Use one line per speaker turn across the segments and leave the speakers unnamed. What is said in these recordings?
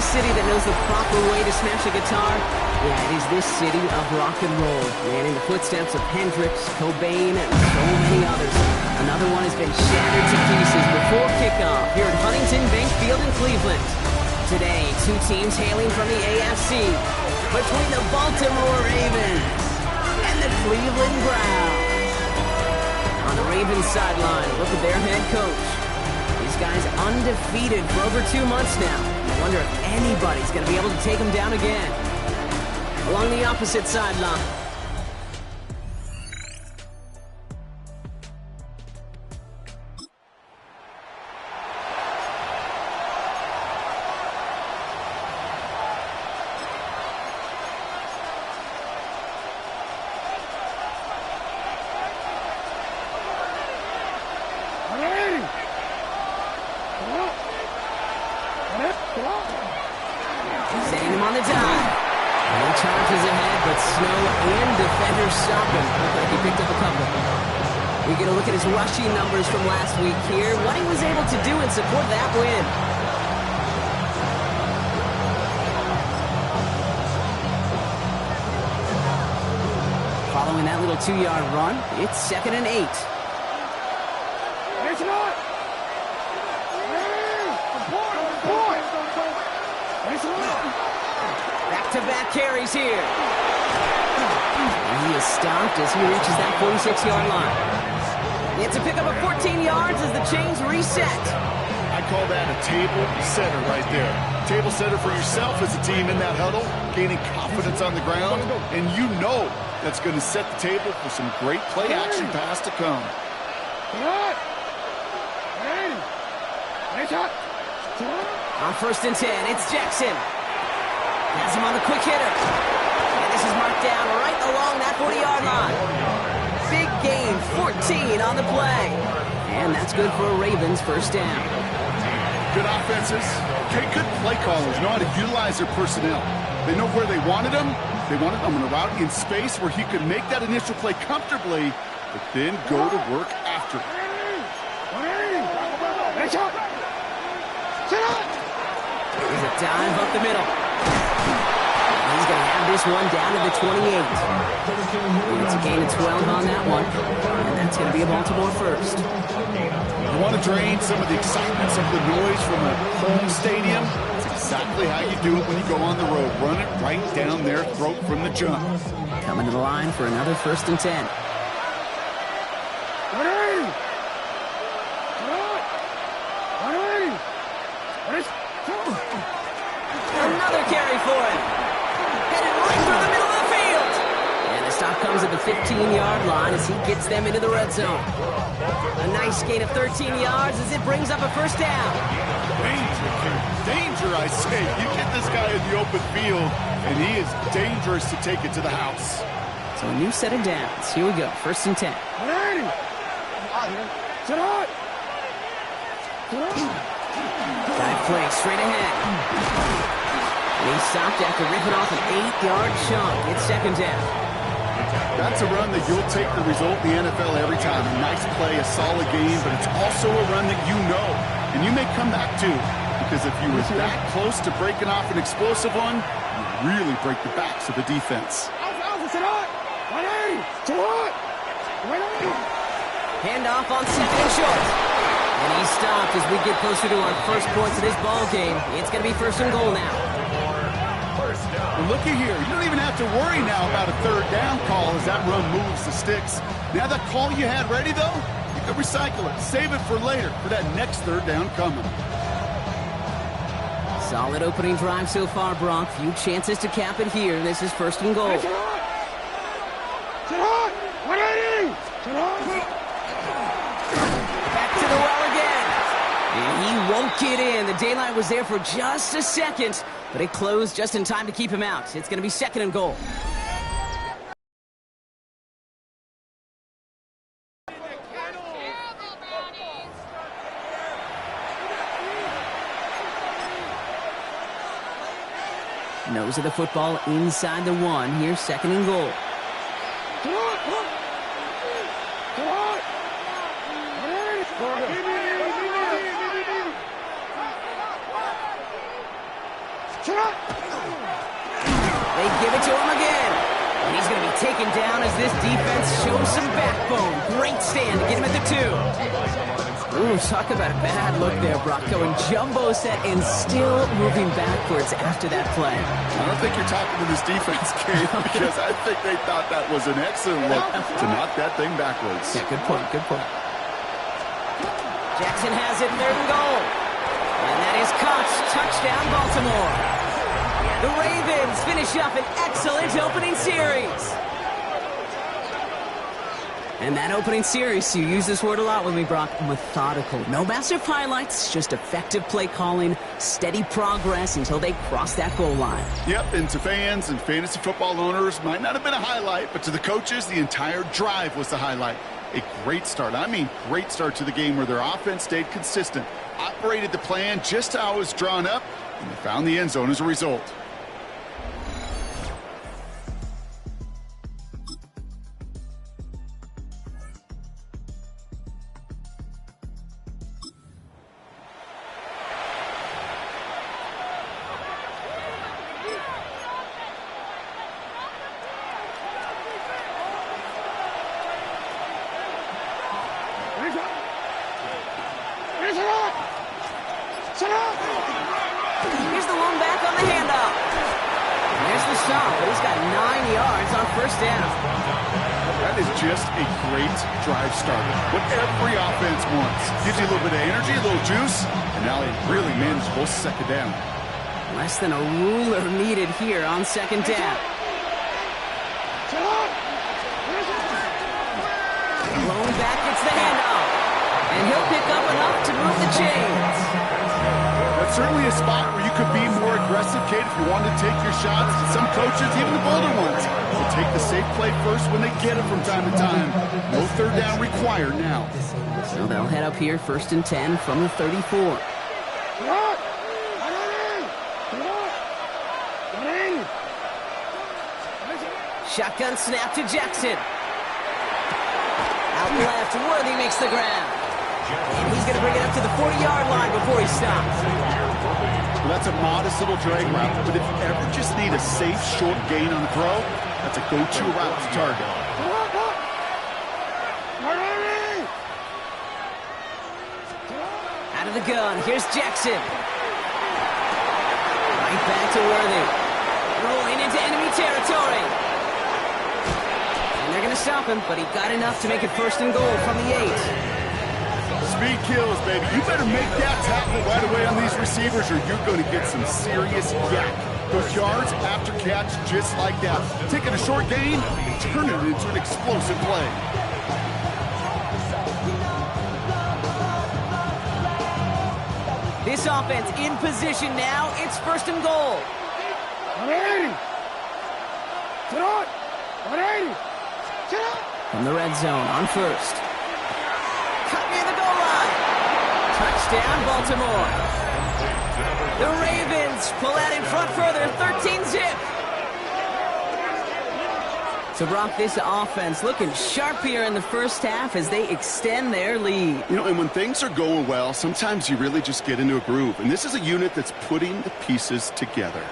city that knows the proper way to smash a guitar? Yeah, it is this city of rock and roll. Man, in the footsteps of Hendrix, Cobain, and so many others. Another one has been shattered to pieces before kickoff here at Huntington Bank Field in Cleveland. Today, two teams hailing from the AFC between the Baltimore Ravens and the Cleveland Browns. On the Ravens sideline, look at their head coach. These guys undefeated for over 2 months now. I wonder if anybody's going to be able to take them down again. Along the opposite sideline. Setting him on the dive. And he charges ahead, but Snow and defenders stop him. Looked like he picked up a couple. We get a look at his rushing numbers from last week here. What he was able to do in support of that win. Following that little 2-yard run, it's 2nd and 8. Back-to-back carries here. And he is stopped as he reaches that 46-yard line. It's a pickup of 14 yards as the chains reset.
I call that a table setter right there. Table setter for yourself as a team in that huddle, gaining confidence on the ground, and you know that's going to set the table for some great play action pass to come.
On 1st and 10, it's Jackson. Has him on the quick hitter. And this is marked down right along that 40-yard line. Big gain, 14 on the play. And that's good for a Ravens first down.
Good offenses. Okay, good play callers know how to utilize their personnel. They know where they wanted them. They wanted them in a route in space where he could make that initial play comfortably, but then go to work after.
Here's a dive up the middle. He's going to have this one down to the 28. It's a gain of 12 on that one. And that's going to be a Baltimore first.
You want to drain some of the excitement, some of the noise from a home stadium? It's exactly how you do it when you go on the road. Run it right down their throat from the jump.
Coming to the line for another 1st and 10. Another carry for him. Headed right through the middle of the field. And the stop comes at the 15-yard line as he gets them into the red zone. A nice gain of 13 yards as it brings up a first down.
Danger, I say. You get this guy in the open field, and he is dangerous to take it to the house.
So a new set of downs. Here we go, 1st and 10. Dive play straight ahead. And he stopped after ripping off an 8-yard chunk. It's 2nd down.
That's a run that you'll take the result in the NFL every time. A nice play, a solid game, but it's also a run that you know. And you may come back too, because if you were that close to breaking off an explosive one, you really break the backs of the defense.
Handoff on 2nd and short. And he stopped as we get closer to our first points of this ball game. It's going to be 1st and goal now.
Well, looky here. You don't even have to worry now about a 3rd down call as that run moves the sticks. Now that call you had ready, though, you can recycle it. Save it for later for that next 3rd down coming.
Solid opening drive so far, Brock. Few chances to cap it here. This is 1st and goal. Back to the well again. And he won't get in. The daylight was there for just a second, but it closed just in time to keep him out. It's going to be 2nd and goal. Nose of the football inside the 1. Here's 2nd and goal. it to him again. And he's going to be taken down as this defense shows some backbone. Great stand to get him at the 2. Ooh, talk about a bad look there, Brock. Going jumbo set and still moving backwards after that play.
I don't think you're talking to this defense, Kate, because I think they thought that was an excellent look to knock that thing backwards.
Yeah, good point, good point. Jackson has it, 3rd and goal. And that is caught. Touchdown, Baltimore. The Ravens finish up an excellent opening series. And that opening series, you use this word a lot with me, Brock, methodical. No massive highlights, just effective play calling, steady progress until they cross that goal line.
Yep, and to fans and fantasy football owners, might not have been a highlight, but to the coaches, the entire drive was the highlight. A great start, I mean great start to the game where their offense stayed consistent, operated the plan just how it was drawn up, and they found the end zone as a result.
Here's the one back on the handoff. There's the stop, but he's got 9 yards on 1st down.
That is just a great drive starter. What every offense wants. Gives you a little bit of energy, a little juice, and now they really manageable 2nd down.
Less than a ruler needed here on 2nd down. Blown back gets the handoff. And he'll pick up enough to move the chains.
That's certainly a spot where you could be more aggressive, Kate, if you wanted to take your shots. Some coaches, even the bolder ones, will take the safe play first when they get it from time to time. No 3rd down required now.
So they'll head up here 1st and 10 from the 34. Shotgun snap to Jackson. Out left, Worthy makes the ground. And he's going to bring it up to the 40-yard line before he stops.
Well, that's a modest little drag route, but if you ever just need a safe, short gain on the throw, that's a go-to route to target.
Out of the gun, here's Jackson. Right back to Worthy. Rolling into enemy territory. And they're going to stop him, but he got enough to make it 1st and goal from the 8.
Speed kills, baby. You better make that tackle right away on these receivers or you're going to get some serious yak. Those yards after catch just like that. Taking a short gain and turning it into an explosive play.
This offense in position now. It's 1st and goal.
180.
From the red zone on 1st. Cut near the goal line. Touchdown, Baltimore. The Ravens pull out in front further, 13-zip. So, Brock, this offense looking sharp here in the 1st half as they extend their lead.
You know, and when things are going well, sometimes you really just get into a groove. And this is a unit that's putting the pieces together.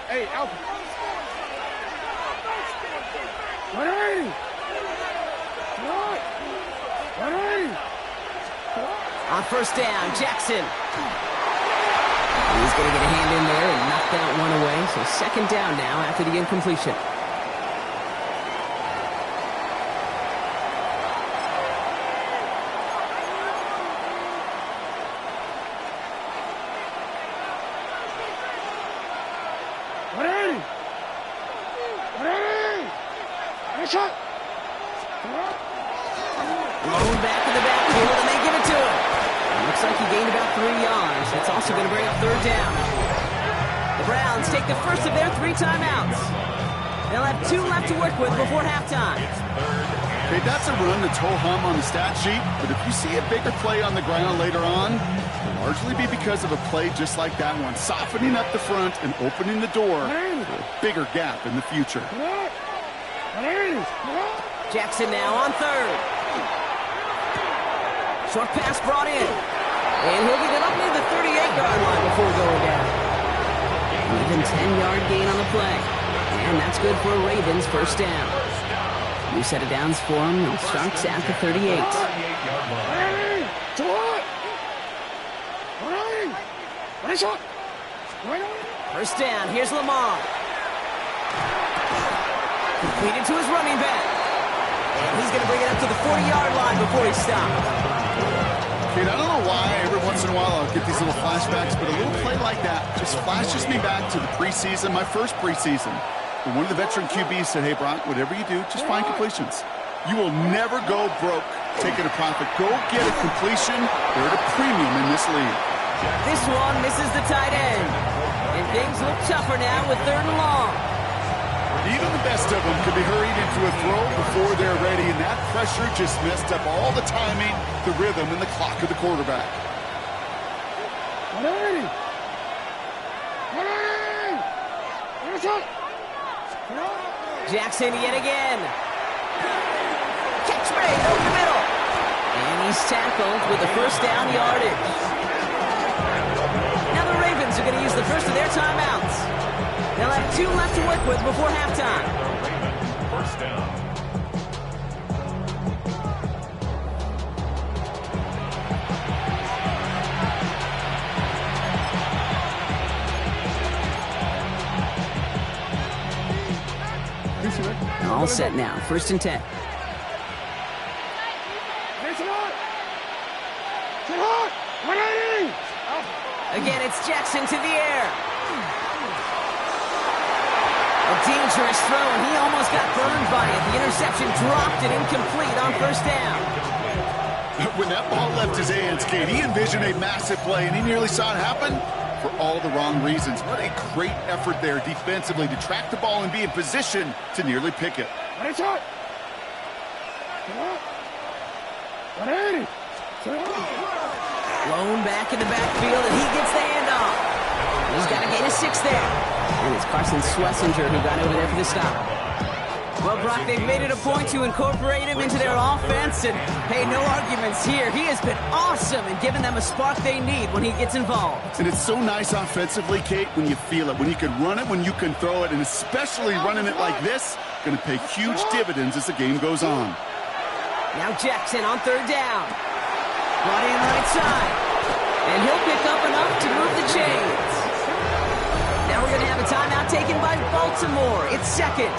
Hey, Alpha. 180. 180.
On 1st down, Jackson. He's going to get a hand in there and knock that one away. So 2nd down now after the incompletion.
Shot.
Blown back in the backfield, and they give it to him. Looks like he gained about 3 yards. That's also going to bring up third down. The Browns take the first of their 3 timeouts. They'll have 2 left to work with before halftime.
Okay, that's a run that's ho-hum on the stat sheet, but if you see a bigger play on the ground later on, it'll largely be because of a play just like that one, softening up the front and opening the door for a bigger gap in the future.
Jackson now on third. Short pass brought in. And he'll get it up near the 38-yard line before going down. Even 10-yard gain on the play. And that's good for a Ravens first down. New set of downs for him, and starts at the 38. First down, here's Lamar. Completed to his running back. And he's going to bring it up to the 40-yard line before he stops.
Okay, I don't know why every once in a while I'll get these little flashbacks, but a little play like that just flashes me back to the preseason, my first preseason. And one of the veteran QBs said, hey, Brock, whatever you do, just find completions. You will never go broke taking a profit. Go get a completion. They're at a premium in this league.
This one misses the tight end. And things look tougher now with third and long.
Even the best of them could be hurried into a throw before they're ready, and that pressure just messed up all the timing, the rhythm, and the clock of the quarterback.
Jackson yet again. Catch made over the middle. And he's tackled with the first down yardage. Now the Ravens are going to use the first of their timeouts. They'll have 2 left to work with before halftime.
First down.
All set now. First and 10. Again, it's Jackson to the air. A dangerous throw, and he almost got burned by it. The interception dropped and incomplete on first down.
When that ball left his hands, Kate, he envisioned a massive play, and he nearly saw it happen for all the wrong reasons. What a great effort there defensively to track the ball and be in position to nearly pick it.
Blown back in the backfield, and he gets the handoff. He's got a gain of 6 there. And it's Carson Schlesinger who got over there for the stop. Well, Brock, they've made it a point to incorporate him into their offense, and, hey, no arguments here. He has been awesome and given them a spark they need when he gets involved.
And it's so nice offensively, Kate, when you feel it, when you can run it, when you can throw it, and especially running it like this, going to pay huge dividends as the game goes on.
Now Jackson on third down. Brought in right side. And he'll pick up enough to move the chains. Now we're going to have a timeout taken by Baltimore. It's second.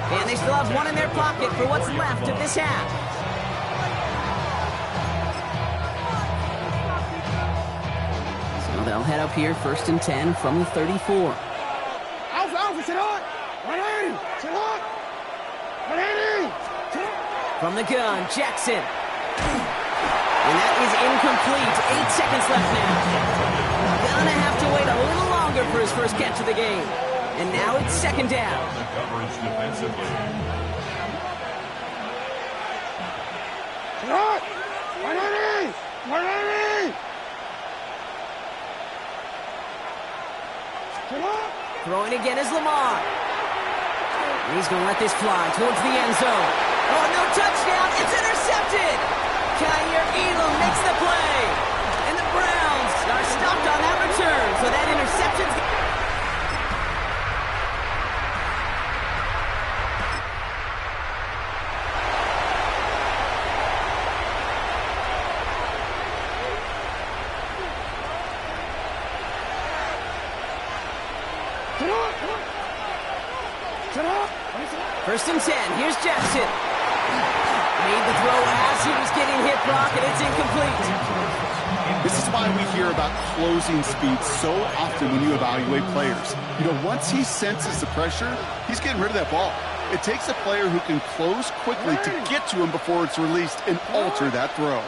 And they still have 1 in their pocket for what's left of this half. So they'll head up here first and 10 from the 34. From the gun, Jackson. And that is incomplete. 8 seconds left now. Gonna have to wait a little longer for his first catch of the game. And now it's second down.
The coverage defensively.
Throwing again is Lamar. And he's going to let this fly towards the end zone. Oh, no touchdown. It's intercepted. Kyer Elam makes the play. And the Browns are stopped on that return. So that interception's... First and 10. Here's Jackson. Made the throw as he was getting hit, Brock, and it's incomplete.
This is why we hear about closing speed so often when you evaluate players. You know, once he senses the pressure, he's getting rid of that ball. It takes a player who can close quickly to get to him before it's released and alter that throw.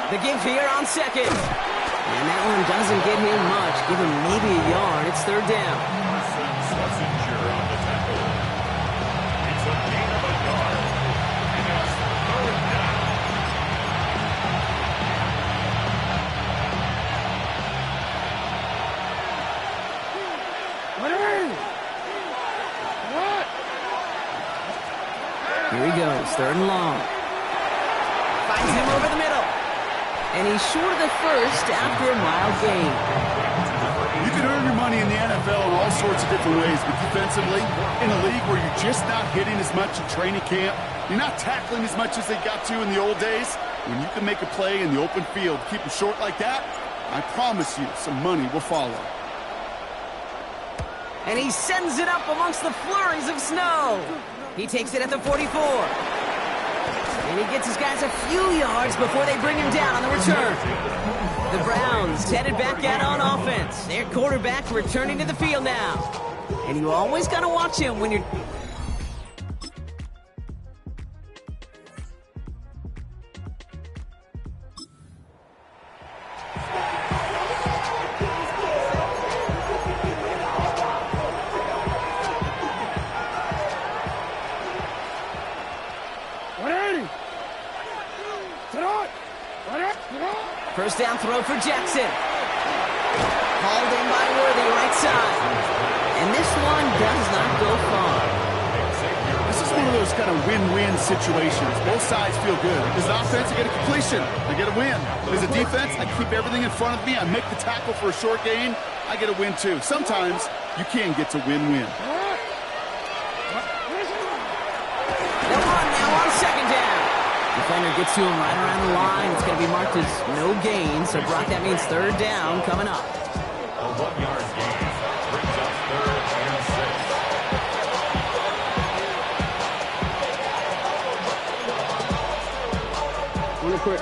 The give here on second. And that one doesn't get him much. Give him maybe a yard. It's third down.
Messenger on the tackle. It's a gain of a yard. And it's third down.
Here he goes, third and long. Finds him over the middle. And he's short of the first after a mild gain.
You can earn your money in the NFL in all sorts of different ways, but defensively, in a league where you're just not hitting as much in training camp, you're not tackling as much as they got to in the old days, when you can make a play in the open field, keep them short like that, I promise you some money will follow.
And he sends it up amongst the flurries of snow. He takes it at the 44. And he gets his guys a few yards before they bring him down on the return. The Browns headed back out on offense. Their quarterback returning to the field now. And you always got to watch him when you're... First down throw for Jackson. Hauled in by Worthy, right side. And this one does not go far.
This is one of those kind of win-win situations. Both sides feel good. As an offense, I get a completion. I get a win. As a defense, I keep everything in front of me. I make the tackle for a short gain. I get a win, too. Sometimes you can get to win-win.
They'll run now on second down. Defender gets to him right around the line. It's going to be marked as no gain. So, Brock, that means third down coming up.
A 1-yard gain brings up third and 6.
Real quick.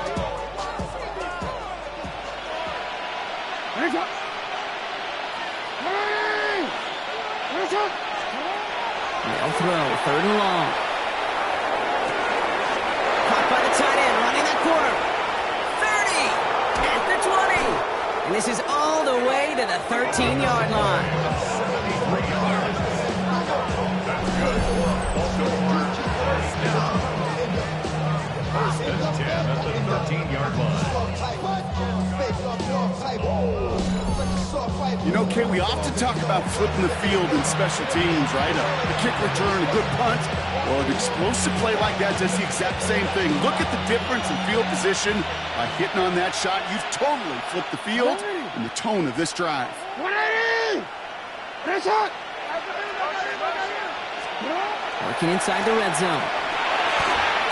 Hands up. Hey! Hands up.
They'll throw, third and long. Caught by the tight end, running that corner. 30, at the 20. And this is all the way to the 13-yard line.
73 yards. That's good. Baltimore first down. First and 10 at the 13-yard line.
You know, Kate, we often talk about flipping the field in special teams, right? A kick return, a good punt. Well, an explosive play like that does the exact same thing. Look at the difference in field position. By hitting on that shot, you've totally flipped the field and the tone of this drive.
180! Hands up.
Working inside the red zone.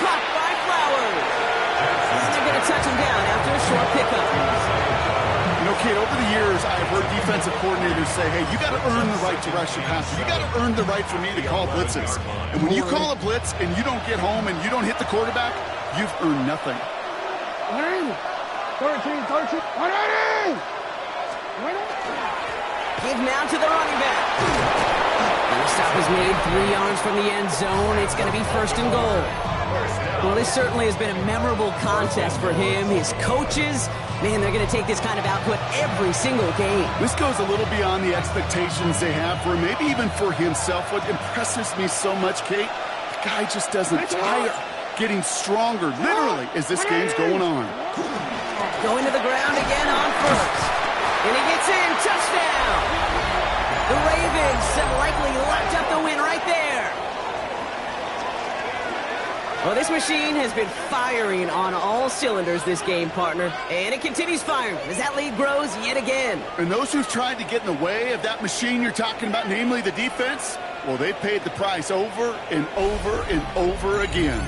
Caught by Flowers. And they're going to touch him down after a short pickup.
You know, Kate, over the years, I've heard defensive coordinators say, hey, you got to earn the right to rush your passer. You got to earn the right for me to call blitzes. And when you call a blitz and you don't get home and you don't hit the quarterback, you've earned nothing.
180! 13, 180!
Give now to the running back. The stop is made 3 yards from the end zone. It's going to be first and goal. Well, this certainly has been a memorable contest for him. His coaches, man, they're going to take this kind of output every single game.
This goes a little beyond the expectations they have for him, maybe even for himself. What impresses me so much, Kate, the guy just doesn't tire. Getting stronger, literally, as this game's going on.
Going to the ground again on first. And he gets in. Touchdown. The Ravens have likely locked up the win right there. Well, this machine has been firing on all cylinders this game, partner. And it continues firing as that lead grows yet again.
And those who've tried to get in the way of that machine you're talking about, namely the defense, well, they paid the price over and over and over again.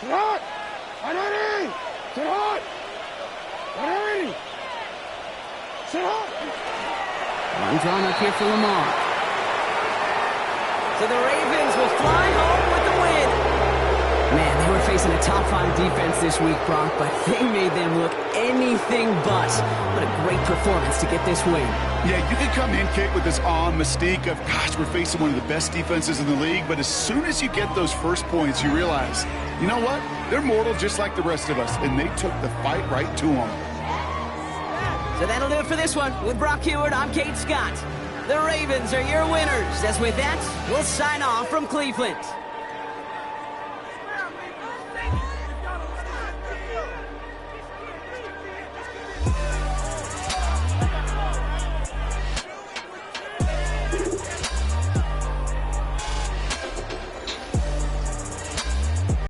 Sit hot! 180! Sit hot! 180! Sit up.
One drawn up here for Lamar. So the Ravens will fly home with the win. Man, they were facing a top-5 defense this week, Brock, but they made them look anything but. What a great performance to get this win.
Yeah, you can come in, Kit, with this awe and mystique of, gosh, we're facing one of the best defenses in the league, but as soon as you get those first points, you realize, you know what? They're mortal just like the rest of us, and they took the fight right to them.
So that'll do it for this one. With Brock Heward, I'm Kate Scott. The Ravens are your winners. As with that, we'll sign off from Cleveland.